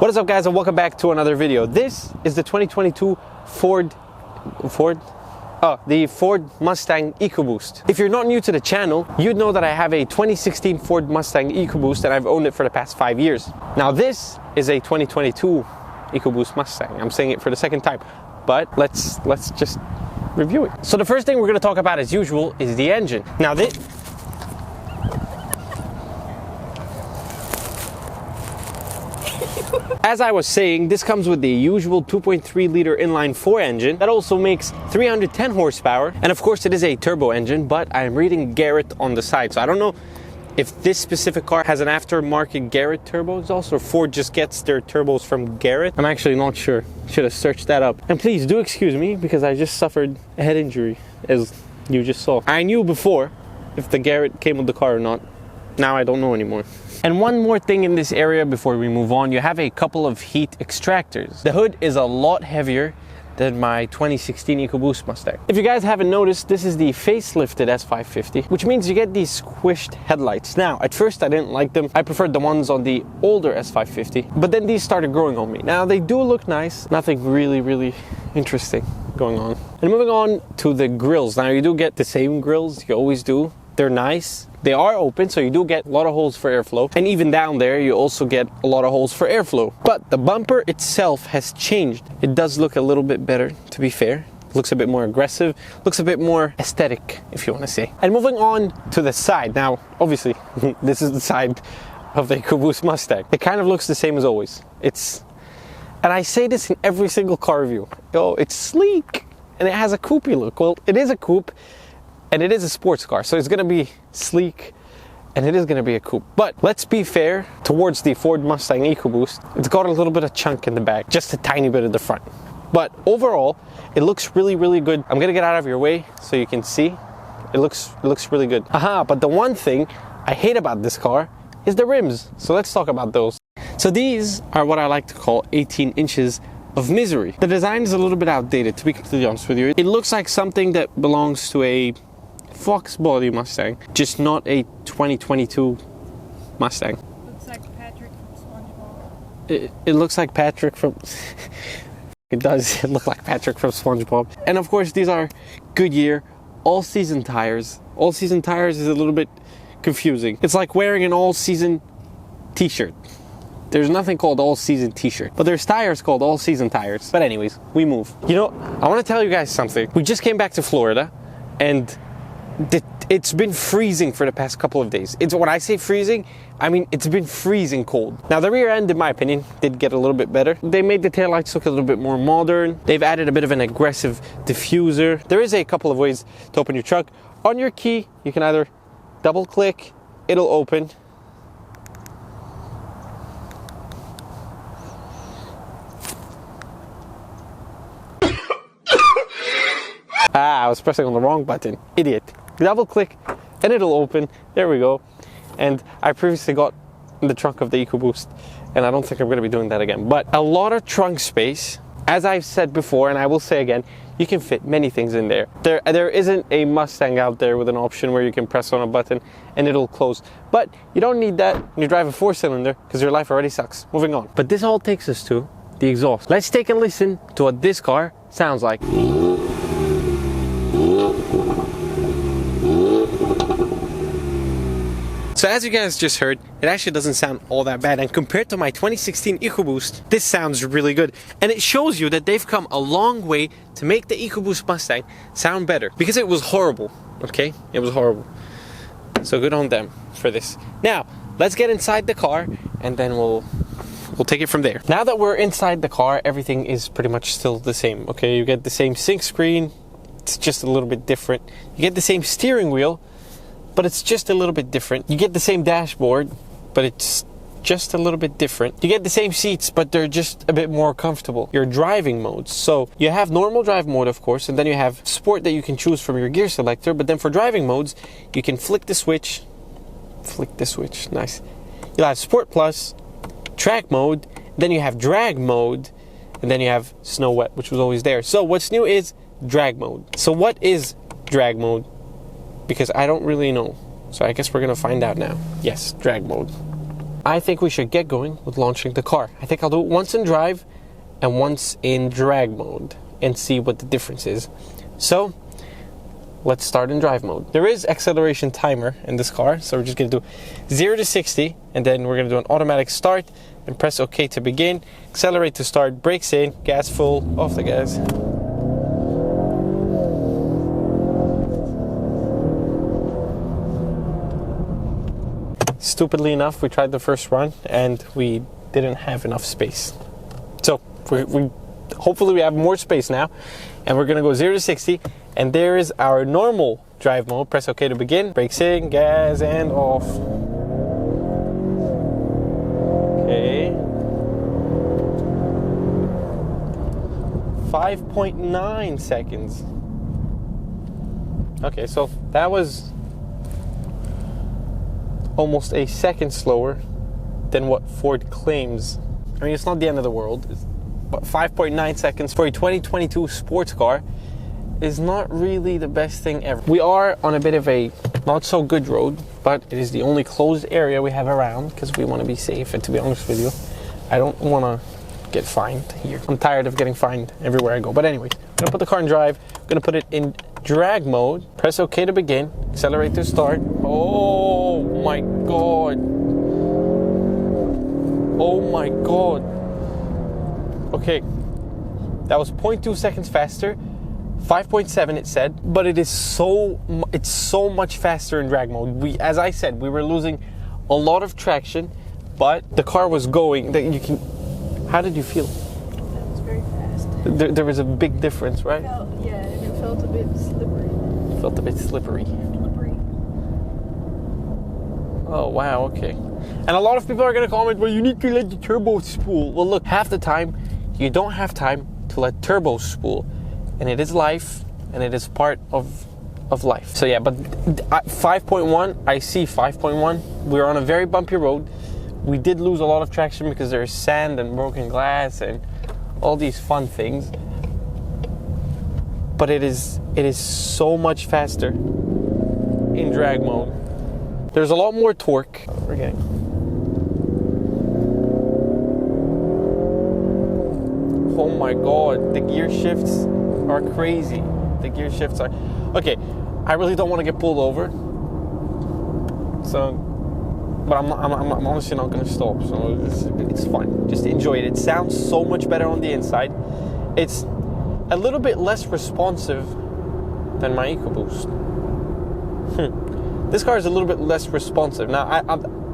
What is up, guys, and welcome back to another video. This is the 2022 Ford Mustang EcoBoost. If you're not new to the channel, you'd know that I have a 2016 Ford Mustang EcoBoost and I've owned it for the past 5 years. Now this is a 2022 EcoBoost Mustang. I'm saying it for the second time, but let's just review it. So the first thing we're going to talk about, as usual, is the engine. Now this, as I was saying, this comes with the usual 2.3 liter inline-4 engine that also makes 310 horsepower, and of course it is a turbo engine, but I am reading Garrett on the side, so I don't know if this specific car has an aftermarket Garrett turbo exhaust or Ford just gets their turbos from Garrett. I'm actually not sure. Should have searched that up. And please do excuse me because I just suffered a head injury, as you just saw. I knew before if the Garrett came with the car or not. Now I don't know anymore. And one more thing in this area before we move on, you have a couple of heat extractors. The hood is a lot heavier than my 2016 EcoBoost Mustang. If you guys haven't noticed, this is the facelifted S550, which means you get these squished headlights. Now, at first I didn't like them. I preferred the ones on the older S550, but then these started growing on me. Now they do look nice, nothing really interesting going on. And moving on to the grills. Now you do get the same grills, you always do. They're nice. They are open, so you do get a lot of holes for airflow. And even down there, you also get a lot of holes for airflow. But the bumper itself has changed. It does look a little bit better, to be fair. Looks a bit more aggressive, looks a bit more aesthetic, if you want to say. And moving on to the side. Now, obviously, this is the side of the EcoBoost Mustang. It kind of looks the same as always. And I say this in every single car review. Oh, it's sleek, and it has a coupey look. Well, it is a coupe, and it is a sports car, so it's gonna be sleek and it is gonna be a coupe. But let's be fair towards the Ford Mustang EcoBoost. It's got a little bit of chunk in the back, just a tiny bit at the front. But overall, it looks really good. I'm gonna get out of your way so you can see. It looks really good. But the one thing I hate about this car is the rims. So let's talk about those. So these are what I like to call 18 inches of misery. The design is a little bit outdated, to be completely honest with you. It looks like something that belongs to a Fox body Mustang, just not a 2022 Mustang. Looks like Patrick from SpongeBob. It looks like Patrick from... It does look like Patrick from SpongeBob. And of course these are Goodyear all-season tires. All-season tires is a little bit confusing. It's like wearing an all-season t-shirt. There's nothing called all-season t-shirt, but there's tires called all-season tires. But anyways, we move. You know, I want to tell you guys something. We just came back to Florida, and it's been freezing for the past couple of days. When I say freezing, I mean it's been freezing cold. Now the rear end, in my opinion, did get a little bit better. They made the taillights look a little bit more modern. They've added a bit of an aggressive diffuser. There is a couple of ways to open your trunk. On your key, you can either double click, it'll open. I was pressing on the wrong button. Idiot. Double click and it'll open. There we go. And I previously got in the trunk of the EcoBoost, and I don't think I'm going to be doing that again. But a lot of trunk space. As I've said before, and I will say again, you can fit many things in there. There isn't a Mustang out there with an option where you can press on a button and it'll close. But you don't need that when you drive a 4-cylinder, because your life already sucks. Moving on. But this all takes us to the exhaust. Let's take a listen to what this car sounds like. So as you guys just heard, it actually doesn't sound all that bad, and compared to my 2016 EcoBoost, this sounds really good. And it shows you that they've come a long way to make the EcoBoost Mustang sound better, because it was horrible, okay? It was horrible. So good on them for this. Now, let's get inside the car and then we'll take it from there. Now that we're inside the car, everything is pretty much still the same, okay? You get the same sync screen, it's just a little bit different. You get the same steering wheel, but it's just a little bit different. You get the same dashboard, but it's just a little bit different. You get the same seats, but they're just a bit more comfortable. Your driving modes. So you have normal drive mode, of course, and then you have sport that you can choose from your gear selector. But then for driving modes, you can flick the switch. Flick the switch, nice. You'll have Sport Plus, track mode, then you have drag mode, and then you have snow wet, which was always there. So what's new is drag mode. So what is drag mode? Because I don't really know. So I guess we're gonna find out now. Yes, drag mode. I think we should get going with launching the car. I think I'll do it once in drive and once in drag mode and see what the difference is. So let's start in drive mode. There is acceleration timer in this car, so we're just gonna do 0 to 60, and then we're gonna do an automatic start and press OK to begin. Accelerate to start, brakes in, gas full, off the gas. Stupidly enough, we tried the first run and we didn't have enough space. So we hopefully we have more space now, and we're gonna go 0 to 60, and there is our normal drive mode. Press OK to begin, brakes in, gas, and off. Okay. 5.9 seconds. Okay, so that was almost a second slower than what Ford claims. I mean, it's not the end of the world, but 5.9 seconds for a 2022 sports car is not really the best thing ever. We are on a bit of a not so good road, but it is the only closed area we have around because we want to be safe. And to be honest with you, I don't want to get fined here. I'm tired of getting fined everywhere I go. But anyways, I'm gonna put the car in drive. I'm gonna put it in drag mode. Press OK to begin. Accelerate to start. Oh my god. Oh my god. Okay, that was 0.2 seconds faster. 5.7 it said, but it's so much faster in drag mode. As I said, we were losing a lot of traction, but the car was going. That you can. How did you feel? That was very fast. There was a big difference, right? It felt a bit slippery. Felt a bit slippery. Oh wow, okay. And a lot of people are gonna comment, well, you need to let the turbo spool. Well, look, half the time you don't have time to let turbo spool, and it is life, and it is part of life. So yeah, but 5.1, I see 5.1. We're on a very bumpy road. We did lose a lot of traction because there's sand and broken glass and all these fun things. But it is so much faster in drag mode. There's a lot more torque. We're getting. Oh my god, the gear shifts are crazy. The gear shifts are. Okay, I really don't want to get pulled over. So, but I'm honestly not going to stop. So it's fine. Just enjoy it. It sounds so much better on the inside. It's a little bit less responsive than my EcoBoost. This car is a little bit less responsive. Now,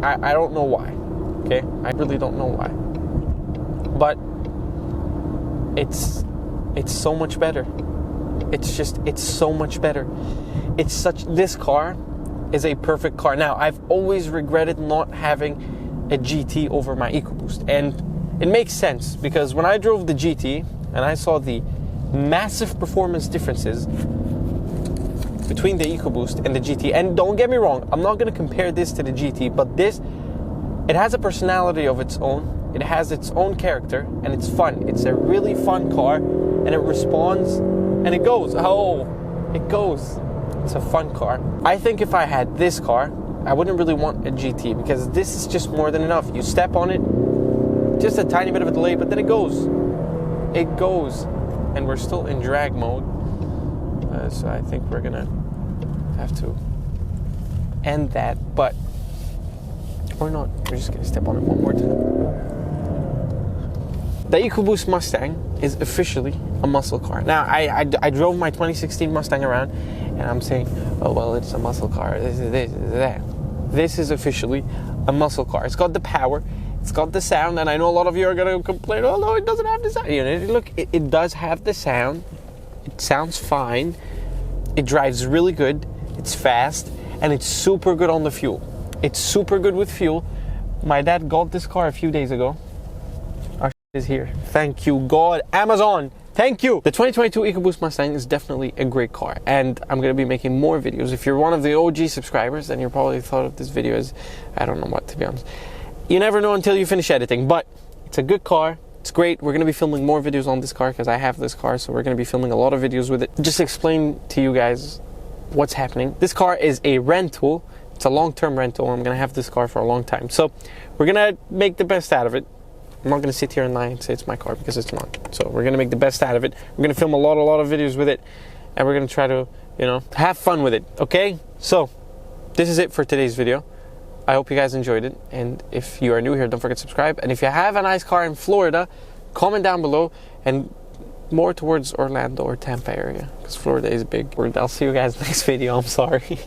I don't know why, okay? I really don't know why. But it's so much better. It's so much better. This car is a perfect car. Now, I've always regretted not having a GT over my EcoBoost. And it makes sense because when I drove the GT and I saw the massive performance differences between the EcoBoost and the GT, and don't get me wrong, I'm not going to compare this to the GT, but it has a personality of its own, it has its own character, and it's fun. It's a really fun car, and it responds, and it goes. It's a fun car. I think if I had this car, I wouldn't really want a GT, because this is just more than enough. You step on it, just a tiny bit of a delay, but then it goes, and we're still in drag mode. So I think we're gonna have to end that, but or not. We're just gonna step on it one more time. The EcoBoost Mustang is officially a muscle car. Now, I drove my 2016 Mustang around, and I'm saying, oh well, it's a muscle car. This is that. This is officially a muscle car. It's got the power. It's got the sound, and I know a lot of you are gonna complain, oh no, it doesn't have the sound. You know, look, it does have the sound. It sounds fine. It drives really good. It's fast, and it's super good on the fuel. It's super good with fuel. My dad got this car a few days ago. Our is here. Thank you, God. Amazon. Thank you. The 2022 EcoBoost Mustang is definitely a great car, and I'm going to be making more videos. If you're one of the OG subscribers, then you probably thought of this video as, I don't know what, to be honest. You never know until you finish editing, but it's a good car. It's great. We're going to be filming more videos on this car because I have this car, so we're going to be filming a lot of videos with it. Just explain to you guys what's happening. This car is a rental. It's a long-term rental. I'm gonna have this car for a long time. So we're gonna make the best out of it. I'm not gonna sit here and lie and say it's my car, because it's not. So we're gonna make the best out of it. We're gonna film a lot of videos with it, and we're gonna try to, you know, have fun with it. Okay? So this is it for today's video. I hope you guys enjoyed it, and if you are new here, don't forget to subscribe. And if you have a nice car in Florida, comment down below, and more towards Orlando or Tampa area, because Florida is big. I'll see you guys next video. I'm sorry.